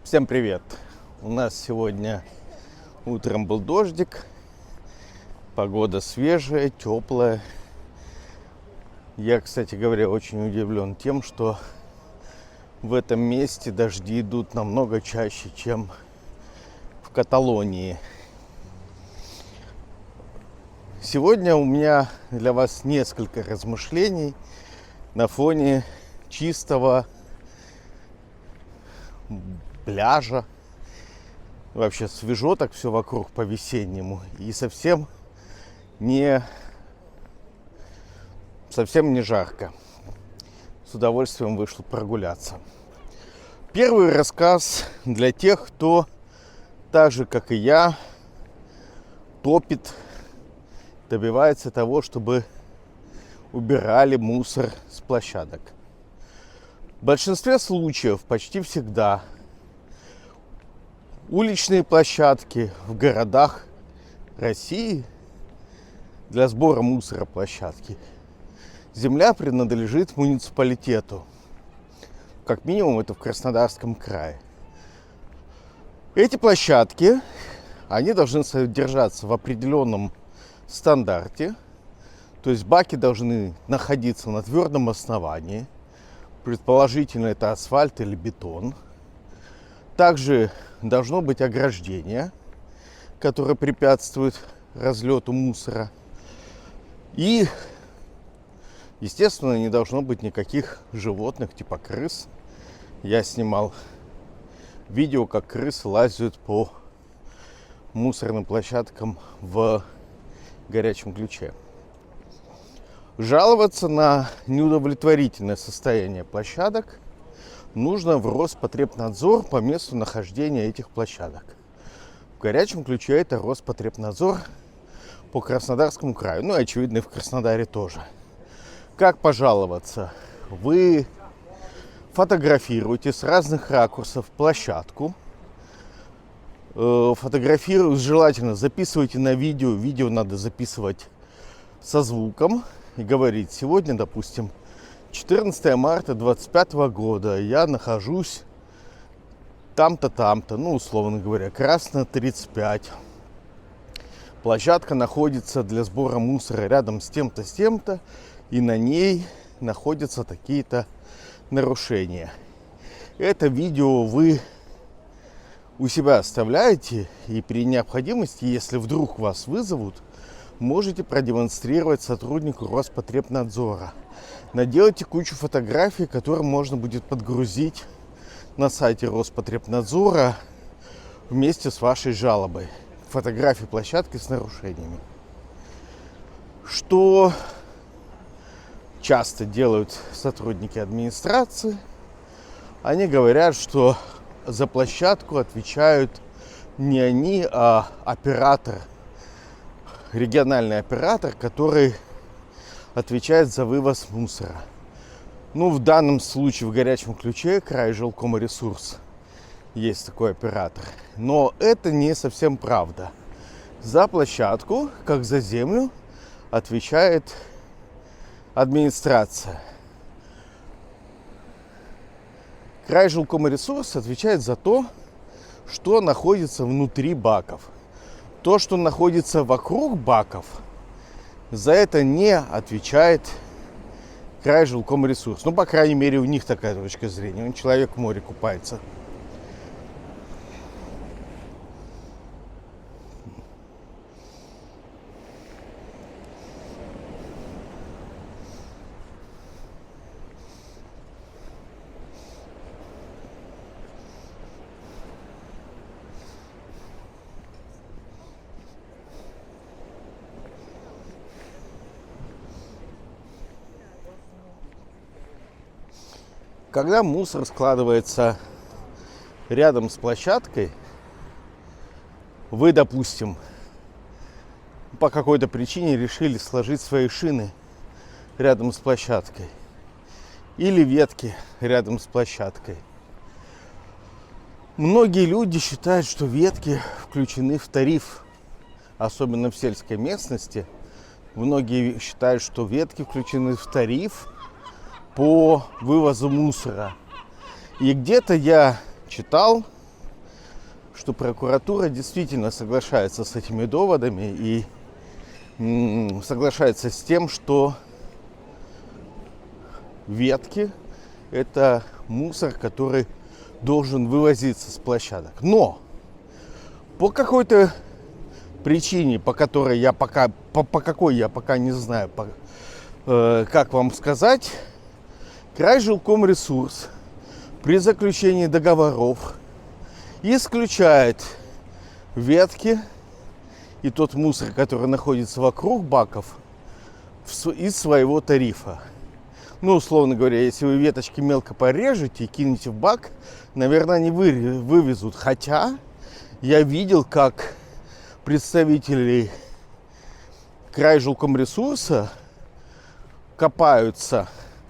Всем привет! У нас сегодня утром был дождик, погода свежая, теплая. Я, кстати говоря, очень удивлен тем, что в этом месте дожди идут намного чаще, чем в Каталонии. Сегодня у меня для вас несколько размышлений на фоне чистого пляжа. Вообще свежо так все вокруг по-весеннему. И совсем не жарко. С удовольствием вышел прогуляться. Первый рассказ для тех, кто так же, как и я, топит, добивается того, чтобы убирали мусор с площадок. В большинстве случаев, почти всегда, уличные площадки в городах России для сбора мусора площадки земля принадлежит муниципалитету. Как минимум это в Краснодарском крае. Эти площадки, они должны содержаться в определенном стандарте. То есть баки должны находиться на твердом основании. Предположительно это асфальт или бетон. Также должно быть ограждение, которое препятствует разлету мусора. И, естественно, не должно быть никаких животных типа крыс. Я снимал видео, как крысы лазят по мусорным площадкам в горячем ключе. Жаловаться на неудовлетворительное состояние площадок нужно в Роспотребнадзор по месту нахождения этих площадок. В горячем ключе это Роспотребнадзор по Краснодарскому краю. Ну и очевидно и в Краснодаре тоже. Как пожаловаться? Вы фотографируете с разных ракурсов площадку. Желательно записывайте на видео. Видео надо записывать со звуком и говорить: сегодня, допустим, 14 марта 2025 года, я нахожусь там-то, там-то, ну, условно говоря, Красная 35. Площадка находится для сбора мусора рядом с тем-то, и на ней находятся такие-то нарушения. Это видео вы у себя оставляете, и при необходимости, если вдруг вас вызовут, можете продемонстрировать сотруднику Роспотребнадзора. Наделайте кучу фотографий, которые можно будет подгрузить на сайте Роспотребнадзора вместе с вашей жалобой. Фотографии площадки с нарушениями. Что часто делают сотрудники администрации? Они говорят, что за площадку отвечают не они, а оператор, региональный оператор, который отвечает за вывоз мусора. Ну, в данном случае в горячем ключе Крайжилкомресурс есть такой оператор. Но это не совсем правда. За площадку, как за землю, отвечает администрация. Крайжилкомресурс отвечает за то, что находится внутри баков. То, что находится вокруг баков, за это не отвечает Крайжилкомресурс. Ну, по крайней мере, у них такая точка зрения. Человек в море купается. Когда мусор складывается рядом с площадкой, вы, допустим, по какой-то причине решили сложить свои шины рядом с площадкой или ветки рядом с площадкой. Многие люди считают, что ветки включены в тариф, особенно в сельской местности. Многие считают, что ветки включены в тариф по вывозу мусора. И где-то я читал, что прокуратура действительно соглашается с этими доводами и соглашается с тем, что ветки – это мусор, который должен вывозиться с площадок. Но по какой-то причине, по какой я пока не знаю, как вам сказать, Крайжилкомресурс при заключении договоров исключает ветки и тот мусор, который находится вокруг баков, из своего тарифа. Ну, условно говоря, если вы веточки мелко порежете и кинете в бак, наверное, они вывезут. Хотя я видел, как представители Крайжилкомресурса копаются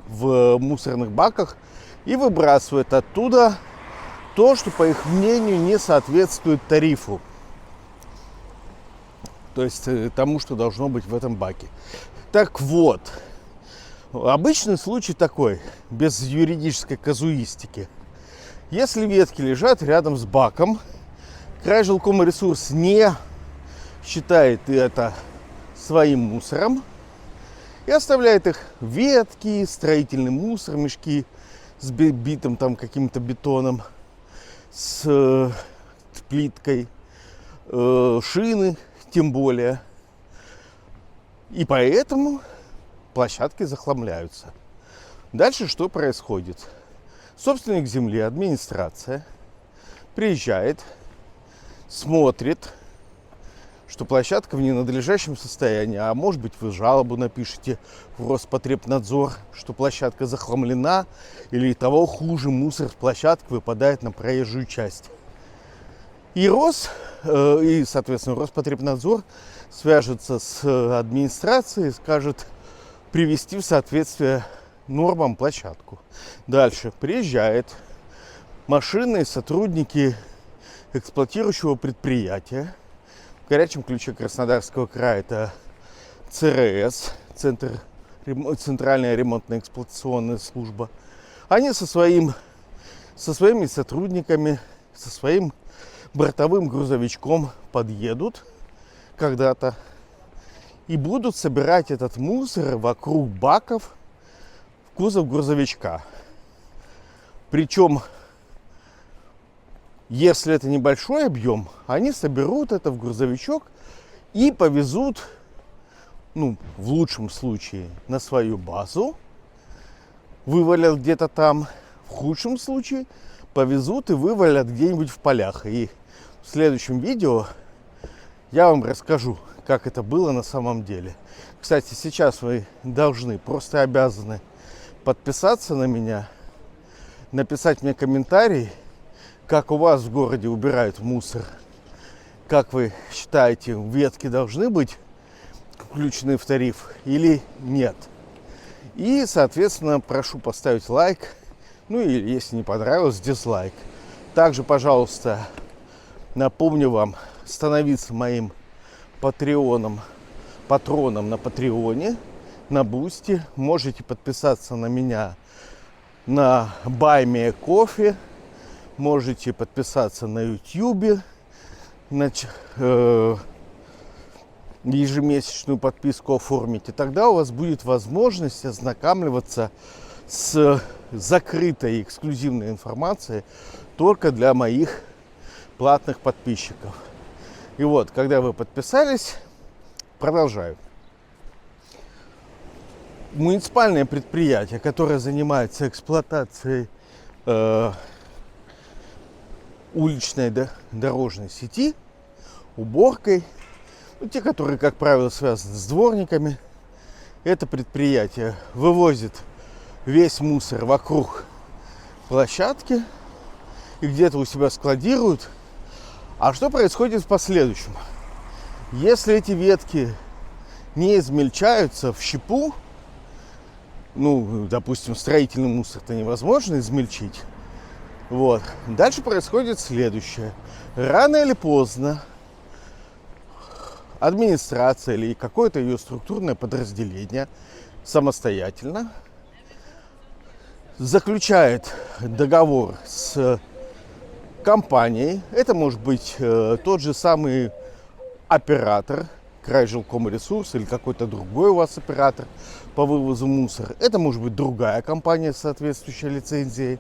в мусорных баках и выбрасывают оттуда то, что, по их мнению, не соответствует тарифу. То есть тому, что должно быть в этом баке. Так вот, обычный случай такой, без юридической казуистики. Если ветки лежат рядом с баком, Крайжилкомресурс не считает это своим мусором и оставляет их ветки, строительный мусор, мешки с битым там каким-то бетоном, с плиткой, шины тем более. И поэтому площадки захламляются. Дальше что происходит? Собственник земли, администрация, приезжает, смотрит, что площадка в ненадлежащем состоянии, а может быть вы жалобу напишите в Роспотребнадзор, что площадка захламлена, или того хуже, мусор с площадки выпадает на проезжую часть. И соответственно, Роспотребнадзор свяжется с администрацией и скажет привести в соответствие нормам площадку. Дальше приезжает машина и сотрудники эксплуатирующего предприятия. В горячем ключе Краснодарского края это ЦРС, Центральная ремонтно-эксплуатационная служба. Они со своими сотрудниками, со своим бортовым грузовичком подъедут когда-то и будут собирать этот мусор вокруг баков в кузов грузовичка. Причем, если это небольшой объем, они соберут это в грузовичок и повезут, в лучшем случае, на свою базу, вывалят где-то там, в худшем случае повезут и вывалят где-нибудь в полях. И в следующем видео я вам расскажу, как это было на самом деле. Кстати, сейчас вы должны, просто обязаны подписаться на меня, написать мне комментарий, как у вас в городе убирают мусор, как вы считаете, ветки должны быть включены в тариф или нет. И, соответственно, прошу поставить лайк, или если не понравилось, дизлайк. Также, пожалуйста, напомню вам становиться моим патроном на Патреоне, на Бусти. Можете подписаться на меня на Buy Me Coffee, можете подписаться на YouTube, ежемесячную подписку оформить, и тогда у вас будет возможность ознакомливаться с закрытой эксклюзивной информацией только для моих платных подписчиков. И вот, когда вы подписались, продолжаю. Муниципальное предприятие, которое занимается эксплуатацией уличной дорожной сети, уборкой, те, которые, как правило, связаны с дворниками, это предприятие вывозит весь мусор вокруг площадки и где-то у себя складируют. А что происходит в последующем? Если эти ветки не измельчаются в щепу, допустим, строительный мусор-то невозможно измельчить. Дальше происходит следующее. Рано или поздно администрация или какое-то ее структурное подразделение самостоятельно заключает договор с компанией. Это может быть тот же самый оператор, Крайжилкомресурс или какой-то другой у вас оператор по вывозу мусора. Это может быть другая компания с соответствующей лицензией.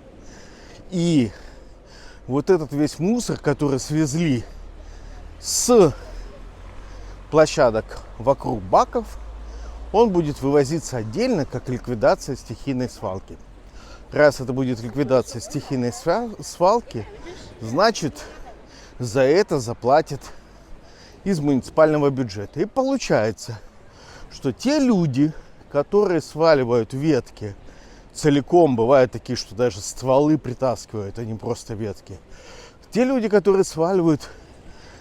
И вот этот весь мусор, который свезли с площадок вокруг баков, он будет вывозиться отдельно, как ликвидация стихийной свалки. Раз это будет ликвидация стихийной свалки, значит, за это заплатят из муниципального бюджета. И получается, что те люди, которые сваливают ветки целиком, бывают такие, что даже стволы притаскивают, а не просто ветки. Те люди, которые сваливают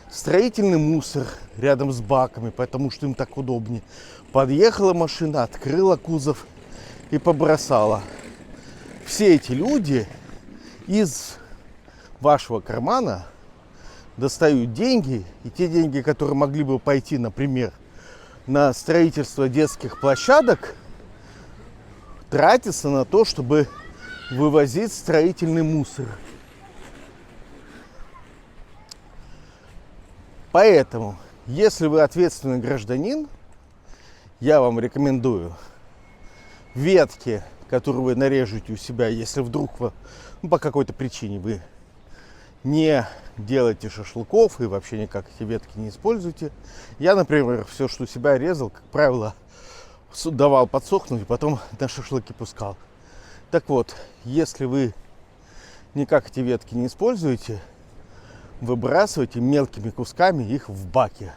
строительный мусор рядом с баками, потому что им так удобнее. Подъехала машина, открыла кузов и побросала. Все эти люди из вашего кармана достают деньги, и те деньги, которые могли бы пойти, например, на строительство детских площадок, тратятся на то, чтобы вывозить строительный мусор. Поэтому, если вы ответственный гражданин, я вам рекомендую ветки, которые вы нарежете у себя, если вдруг вы, по какой-то причине вы не делаете шашлыков и вообще никак эти ветки не используете. Я, например, все, что у себя резал, как правило, давал подсохнуть и потом на шашлыки пускал. Так вот, если вы никак эти ветки не используете, выбрасывайте мелкими кусками их в баки.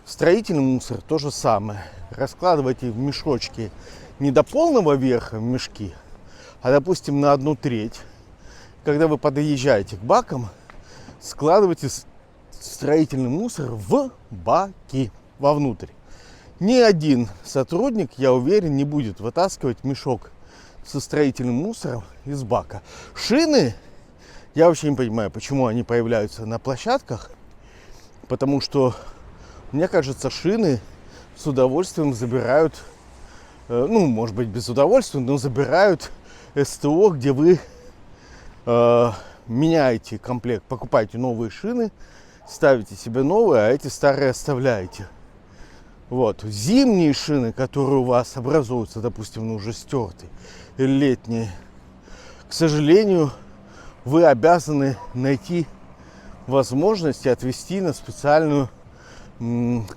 Строительный мусор то же самое. Раскладывайте в мешочки не до полного верха в мешки, а, допустим, на 1/3. Когда вы подъезжаете к бакам, складывайте строительный мусор в баки вовнутрь. Ни один сотрудник, я уверен, не будет вытаскивать мешок со строительным мусором из бака. Шины, я вообще не понимаю, почему они появляются на площадках, потому что, мне кажется, шины с удовольствием забирают, ну, может быть, без удовольствия, но забирают СТО, где вы меняете комплект, покупаете новые шины, ставите себе новые, а эти старые оставляете. Вот. Зимние шины, которые у вас образуются, допустим, уже стертые, или летние, к сожалению, вы обязаны найти возможность отвезти на специальную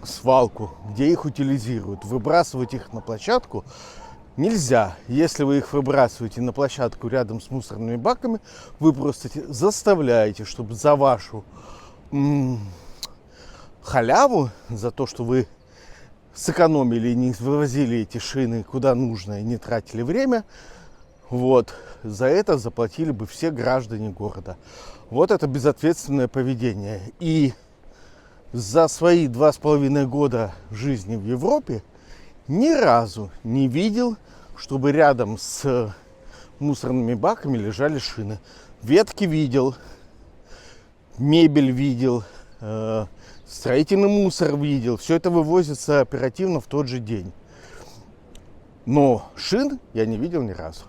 свалку, где их утилизируют. Выбрасывать их на площадку нельзя. Если вы их выбрасываете на площадку рядом с мусорными баками, вы просто заставляете, чтобы за вашу халяву, за то, что вы сэкономили и не вывозили эти шины куда нужно и не тратили время, вот, за это заплатили бы все граждане города. Вот это безответственное поведение. И за свои 2,5 года жизни в Европе ни разу не видел, чтобы рядом с мусорными баками лежали шины. Ветки видел, мебель видел, строительный мусор видел. Все это вывозится оперативно в тот же день. Но шин я не видел ни разу.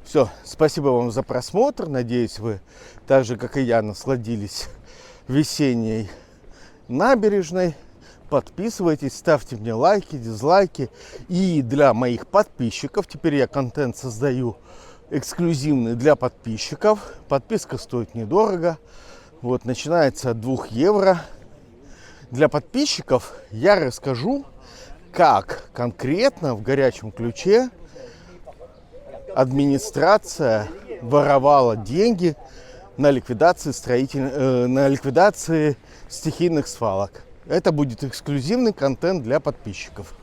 Все, спасибо вам за просмотр. Надеюсь, вы так же, как и я, насладились весенней набережной. Подписывайтесь, ставьте мне лайки, дизлайки. И для моих подписчиков, теперь я контент создаю эксклюзивный для подписчиков. Подписка стоит недорого. Вот, начинается от 2 евро. Для подписчиков я расскажу, как конкретно в горячем ключе администрация воровала деньги на ликвидации стихийных свалок. Это будет эксклюзивный контент для подписчиков.